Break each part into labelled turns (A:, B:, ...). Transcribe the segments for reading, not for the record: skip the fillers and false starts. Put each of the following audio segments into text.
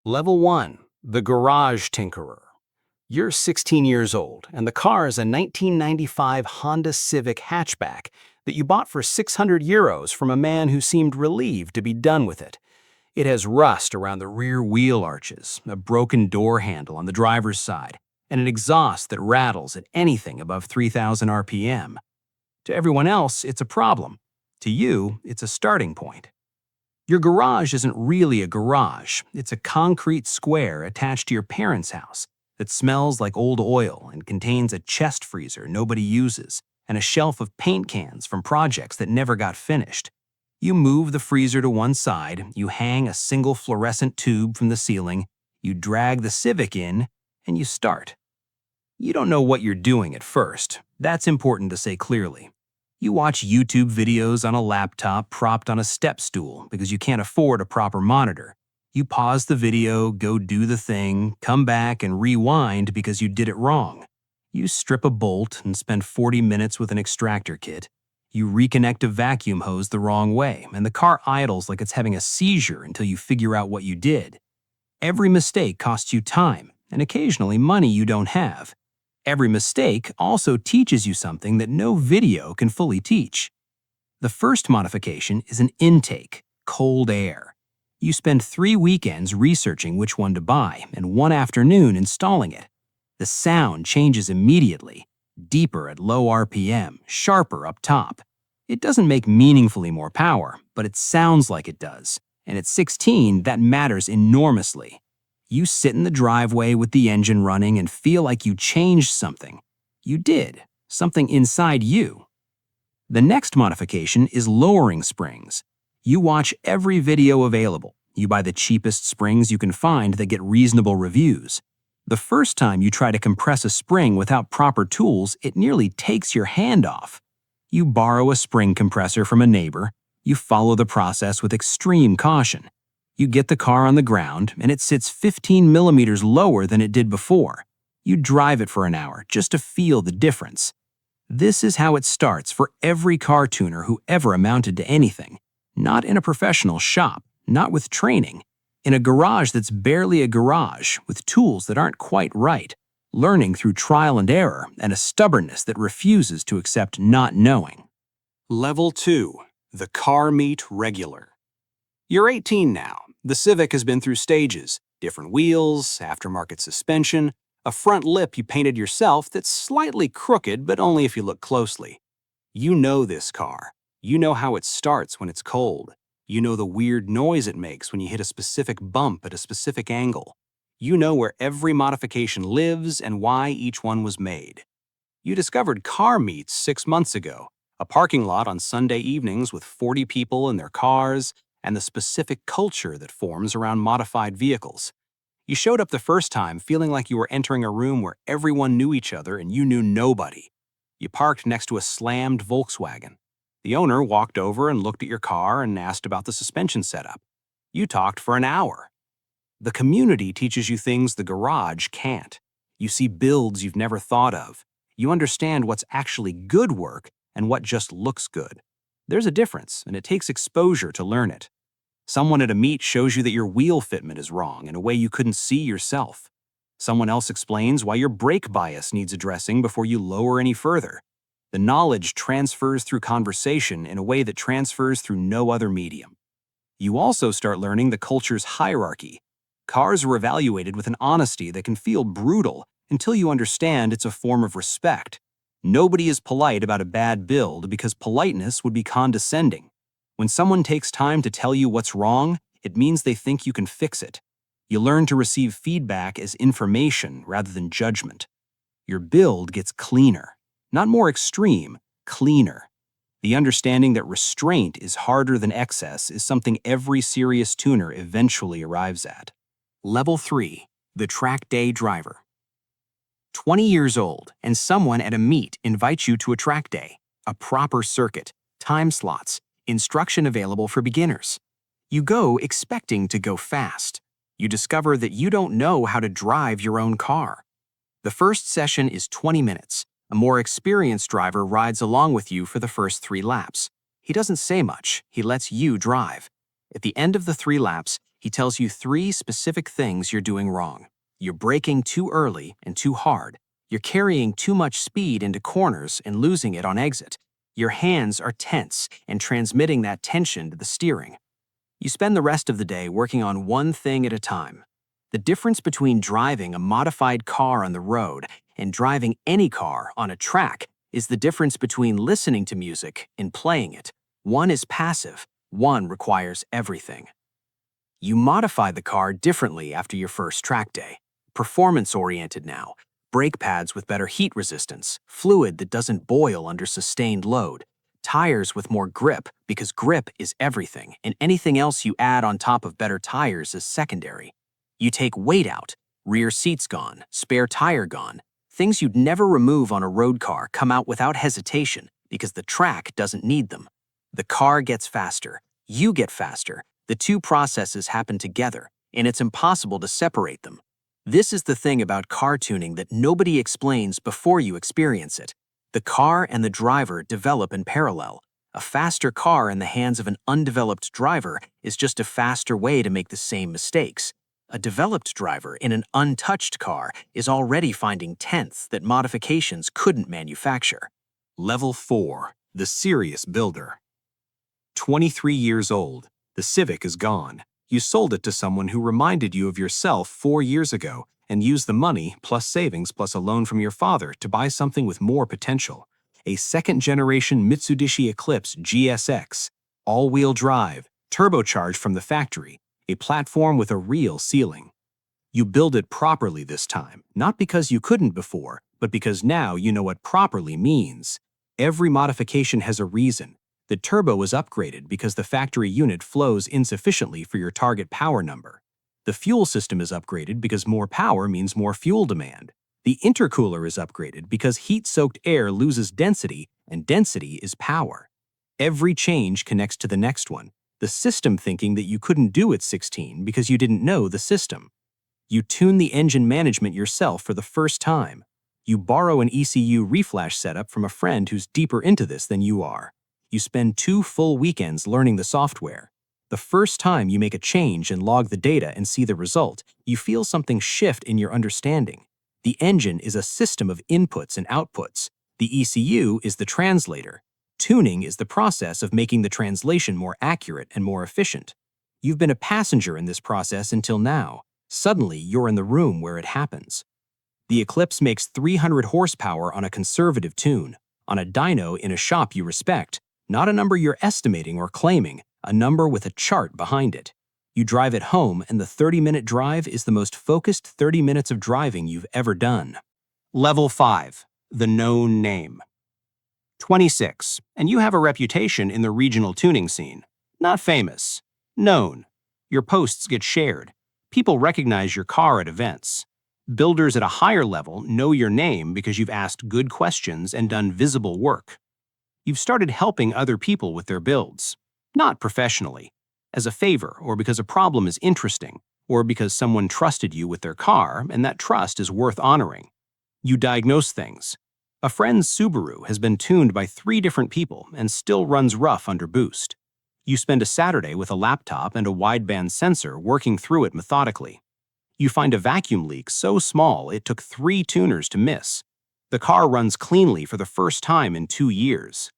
A: Level 1. The Garage Tinkerer. You're 16 years old, and the car is a 1995 Honda Civic hatchback that you bought for €600 from a man who seemed relieved to be done with it. It has rust around the rear wheel arches, a broken door handle on the driver's side, and an exhaust that rattles at anything above 3,000 RPM. To everyone else, it's a problem. To you, it's a starting point. Your garage isn't really a garage. It's a concrete square attached to your parents' house that smells like old oil and contains a chest freezer nobody uses and a shelf of paint cans from projects that never got finished. You move the freezer to one side, you hang a single fluorescent tube from the ceiling, you drag the Civic in, and you start. You don't know what you're doing at first. That's important to say clearly. You watch YouTube videos on a laptop propped on a step stool because you can't afford a proper monitor. You pause the video, go do the thing, come back and rewind because you did it wrong. You strip a bolt and spend 40 minutes with an extractor kit. You reconnect a vacuum hose the wrong way, and the car idles like it's having a seizure until you figure out what you did. Every mistake costs you time, and occasionally money you don't have. Every mistake also teaches you something that no video can fully teach. The first modification is an intake, cold air. You spend 3 weekends researching which one to buy and 1 afternoon installing it. The sound changes immediately, deeper at low RPM, sharper up top. It doesn't make meaningfully more power, but it sounds like it does. And at 16, that matters enormously. You sit in the driveway with the engine running and feel like you changed something. You did, something inside you. The next modification is lowering springs. You watch every video available. You buy the cheapest springs you can find that get reasonable reviews. The first time you try to compress a spring without proper tools, it nearly takes your hand off. You borrow a spring compressor from a neighbor. You follow the process with extreme caution. You get the car on the ground, and it sits 15 millimeters lower than it did before. You drive it for an hour just to feel the difference. This is how it starts for every car tuner who ever amounted to anything. Not in a professional shop, not with training. In a garage that's barely a garage, with tools that aren't quite right, learning through trial and error, and a stubbornness that refuses to accept not knowing. Level 2. The Car Meet Regular. You're 18 now. The Civic has been through stages, different wheels, aftermarket suspension, a front lip you painted yourself that's slightly crooked, but only if you look closely. You know this car. You know how it starts when it's cold. You know the weird noise it makes when you hit a specific bump at a specific angle. You know where every modification lives and why each one was made. You discovered Car Meets 6 months ago, a parking lot on Sunday evenings with 40 people in their cars, and the specific culture that forms around modified vehicles. You showed up the first time feeling like you were entering a room where everyone knew each other and you knew nobody. You parked next to a slammed Volkswagen. The owner walked over and looked at your car and asked about the suspension setup. You talked for an hour. The community teaches you things the garage can't. You see builds you've never thought of. You understand what's actually good work and what just looks good. There's a difference, and it takes exposure to learn it. Someone at a meet shows you that your wheel fitment is wrong in a way you couldn't see yourself. Someone else explains why your brake bias needs addressing before you lower any further. The knowledge transfers through conversation in a way that transfers through no other medium. You also start learning the culture's hierarchy. Cars are evaluated with an honesty that can feel brutal until you understand it's a form of respect. Nobody is polite about a bad build because politeness would be condescending. When someone takes time to tell you what's wrong, it means they think you can fix it. You learn to receive feedback as information rather than judgment. Your build gets cleaner. Not more extreme, cleaner. The understanding that restraint is harder than excess is something every serious tuner eventually arrives at. Level 3. The Track Day Driver. 20 years old, and someone at a meet invites you to a track day, a proper circuit, time slots, instruction available for beginners. You go expecting to go fast. You discover that you don't know how to drive your own car. The first session is 20 minutes. A more experienced driver rides along with you for the first 3 laps. He doesn't say much. He lets you drive. At the end of the 3 laps, He tells you 3 specific things you're doing wrong. You're braking too early and too hard. You're carrying too much speed into corners and losing it on exit. Your hands are tense and transmitting that tension to the steering. You spend the rest of the day working on one thing at a time. The difference between driving a modified car on the road and driving any car on a track is the difference between listening to music and playing it. One is passive, one requires everything. You modify the car differently after your first track day. Performance-oriented now. Brake pads with better heat resistance, fluid that doesn't boil under sustained load, tires with more grip because grip is everything, and anything else you add on top of better tires is secondary. You take weight out, rear seats gone, spare tire gone. Things you'd never remove on a road car come out without hesitation because the track doesn't need them. The car gets faster, you get faster. The two processes happen together, and it's impossible to separate them. This is the thing about car tuning that nobody explains before you experience it. The car and the driver develop in parallel. A faster car in the hands of an undeveloped driver is just a faster way to make the same mistakes. A developed driver in an untouched car is already finding tenths that modifications couldn't manufacture. Level 4. The Serious Builder. 23 years old. The Civic is gone. You sold it to someone who reminded you of yourself 4 years ago and used the money plus savings plus a loan from your father to buy something with more potential. A second-generation Mitsubishi Eclipse GSX, all-wheel drive, turbocharged from the factory, a platform with a real ceiling. You build it properly this time, not because you couldn't before, but because now you know what properly means. Every modification has a reason. The turbo is upgraded because the factory unit flows insufficiently for your target power number. The fuel system is upgraded because more power means more fuel demand. The intercooler is upgraded because heat-soaked air loses density, and density is power. Every change connects to the next one. The system thinking that you couldn't do at 16 because you didn't know the system. You tune the engine management yourself for the first time. You borrow an ECU reflash setup from a friend who's deeper into this than you are. You spend 2 full weekends learning the software. The first time you make a change and log the data and see the result, you feel something shift in your understanding. The engine is a system of inputs and outputs. The ECU is the translator. Tuning is the process of making the translation more accurate and more efficient. You've been a passenger in this process until now. Suddenly, you're in the room where it happens. The Eclipse makes 300 horsepower on a conservative tune, on a dyno in a shop you respect, not a number you're estimating or claiming, a number with a chart behind it. You drive it home, and the 30-minute drive is the most focused 30 minutes of driving you've ever done. Level 5. The Known Name. 26, and you have a reputation in the regional tuning scene. Not famous. Known. Your posts get shared. People recognize your car at events. Builders at a higher level know your name because you've asked good questions and done visible work. You've started helping other people with their builds. Not professionally, as a favor or because a problem is interesting, or because someone trusted you with their car and that trust is worth honoring. You diagnose things. A friend's Subaru has been tuned by 3 different people and still runs rough under boost. You spend a Saturday with a laptop and a wideband sensor working through it methodically. You find a vacuum leak so small it took 3 tuners to miss. The car runs cleanly for the first time in 2 years.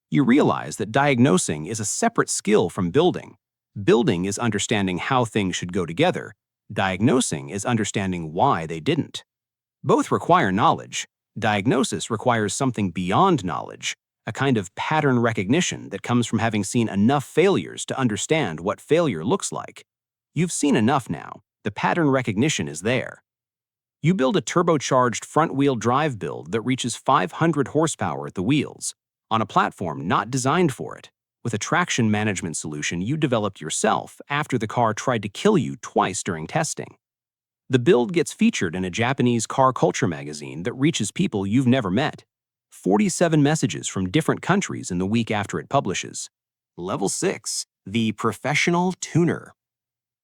A: You realize that diagnosing is a separate skill from building. Building is understanding how things should go together. Diagnosing is understanding why they didn't. Both require knowledge. Diagnosis requires something beyond knowledge, a kind of pattern recognition that comes from having seen enough failures to understand what failure looks like. You've seen enough now. The pattern recognition is there. You build a turbocharged front-wheel drive build that reaches 500 horsepower at the wheels, on a platform not designed for it, with a traction management solution you developed yourself after the car tried to kill you twice during testing. The build gets featured in a Japanese car culture magazine that reaches people you've never met. 47 messages from different countries in the week after it publishes. Level 6. The Professional Tuner.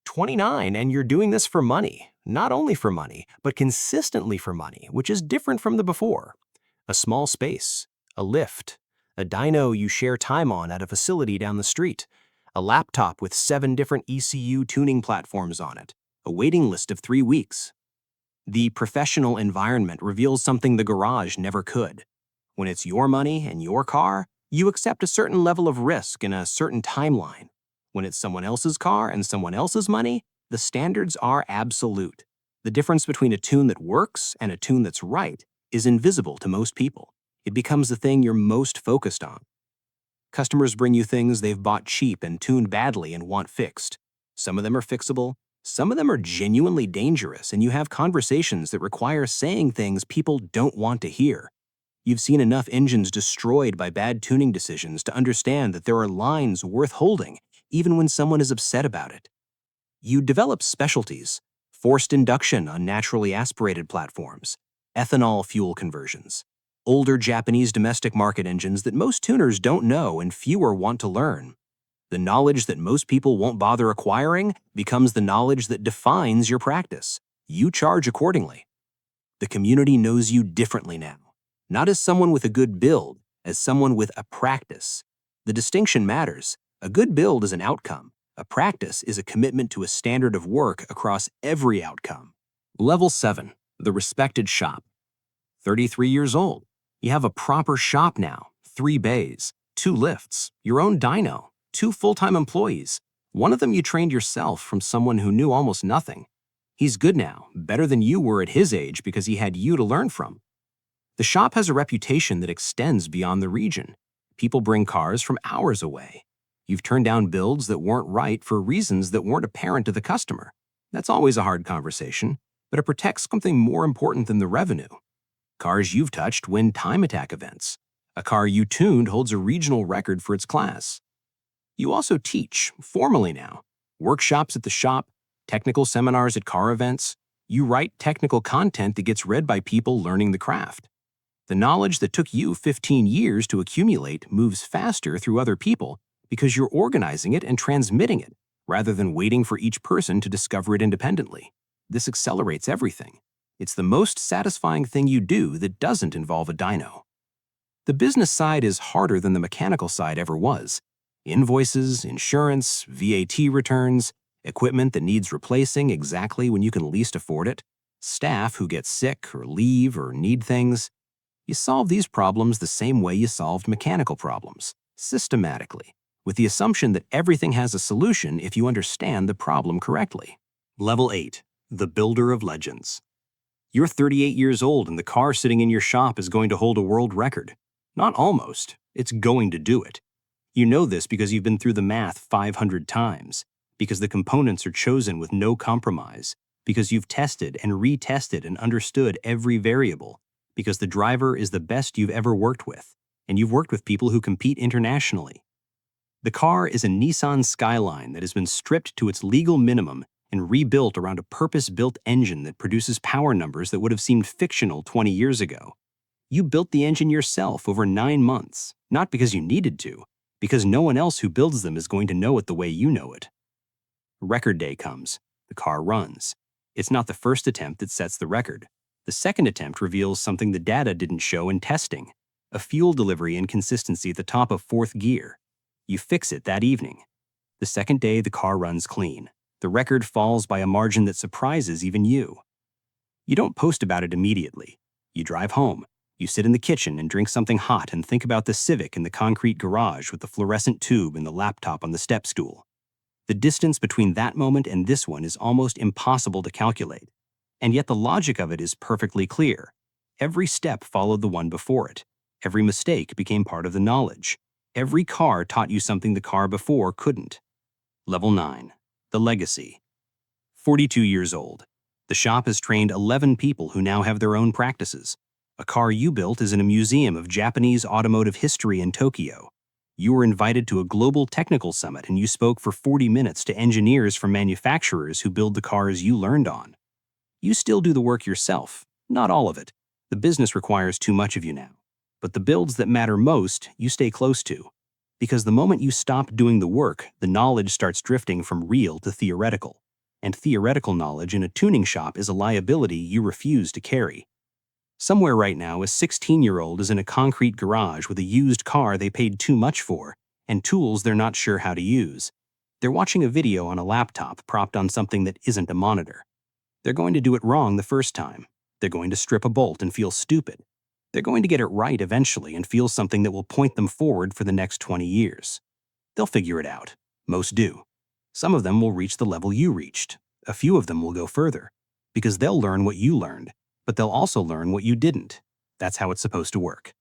A: 29, and you're doing this for money. Not only for money, but consistently for money, which is different from the before. A small space, a lift, a dyno you share time on at a facility down the street,
B: a laptop with 7 different ECU tuning platforms on it, a waiting list of 3 weeks. The professional environment reveals something the garage never could. When it's your money and your car, you accept a certain level of risk in a certain timeline. When it's someone else's car and someone else's money, the standards are absolute. The difference between a tune that works and a tune that's right is invisible to most people. It becomes the thing you're most focused on. Customers bring you things they've bought cheap and tuned badly and want fixed. Some of them are fixable, some of them are genuinely dangerous, and you have conversations that require saying things people don't want to hear. You've seen enough engines destroyed by bad tuning decisions to understand that there are lines worth holding, even when someone is upset about it. You develop specialties, forced induction on naturally aspirated platforms, ethanol fuel conversions, older Japanese domestic market engines that most tuners don't know and fewer want to learn. The knowledge that most people won't bother acquiring becomes the knowledge that defines your practice. You charge accordingly. The community knows you differently now, not as someone with a good build, as someone with a practice. The distinction matters. A good build is an outcome. A practice is a commitment to a standard of work across every outcome. Level 7, the respected shop. 33 years old. You have a proper shop now, 3 bays, 2 lifts, your own dyno, 2 full-time employees. One of them you trained yourself from someone who knew almost nothing. He's good now, better than you were at his age because he had you to learn from. The shop has a reputation that extends beyond the region. People bring cars from hours away. You've turned down builds that weren't right for reasons that weren't apparent to the customer. That's always a hard conversation, but it protects something more important than the revenue. Cars you've touched win time attack events. A car you tuned holds a regional record for its class. You also teach, formally now, workshops at the shop, technical seminars at car events. You write technical content that gets read by people learning the craft. The knowledge that took you 15 years to accumulate moves faster through other people because you're organizing it and transmitting it, rather than waiting for each person to discover it independently. This accelerates everything. It's the most satisfying thing you do that doesn't involve a dyno. The business side is harder than the mechanical side ever was. Invoices, insurance, VAT returns, equipment that needs replacing exactly when you can least afford it, staff who get sick or leave or need things. You solve these problems the same way you solved mechanical problems, systematically, with the assumption that everything has a solution if you understand the problem correctly. Level 8, the builder of legends. You're 38 years old and the car sitting in your shop is going to hold a world record. Not almost, it's going to do it. You know this because you've been through the math 500 times, because the components are chosen with no compromise, because you've tested and retested and understood every variable, because the driver is the best you've ever worked with, and you've worked with people who compete internationally. The car is a Nissan Skyline that has been stripped to its legal minimum and rebuilt around a purpose-built engine that produces power numbers that would have seemed fictional 20 years ago. You built the engine yourself over 9 months, not because you needed to, because no one else who builds them is going to know it the way you know it. Record day comes. The car runs. It's not the first attempt that sets the record. The second attempt reveals something the data didn't show in testing, a fuel delivery inconsistency at the top of 4th gear. You fix it that evening. The second day, the car runs clean. The record falls by a margin that surprises even you. You don't post about it immediately. You drive home. You sit in the kitchen and drink something hot and think about the Civic in the concrete garage with the fluorescent tube and the laptop on the step stool. The distance between that moment and this one is almost impossible to calculate. And yet the logic of it is perfectly clear. Every step followed the one before it. Every mistake became part of the knowledge. Every car taught you something the car before couldn't. Level 9. The legacy. 42 years old. The shop has trained 11 people who now have their own practices. A car you built is in a museum of Japanese automotive history in Tokyo. You were invited to a global technical summit and you spoke for 40 minutes to engineers from manufacturers who build the cars you learned on. You still do the work yourself, not all of it. The business requires too much of you now. But the builds that matter most, you stay close to. Because the moment you stop doing the work, the knowledge starts drifting from real to theoretical. And theoretical knowledge in a tuning shop is a liability you refuse to carry. Somewhere right now, a 16-year-old is in a concrete garage with a used car they paid too much for and tools they're not sure how to use. They're watching a video on a laptop propped on something that isn't a monitor. They're going to do it wrong the first time. They're going to strip a bolt and feel stupid. They're going to get it right eventually and feel something that will point them forward for the next 20 years. They'll figure it out. Most do. Some of them will reach the level you reached. A few of them will go further, because they'll learn what you learned, but they'll also learn what you didn't. That's how it's supposed to work.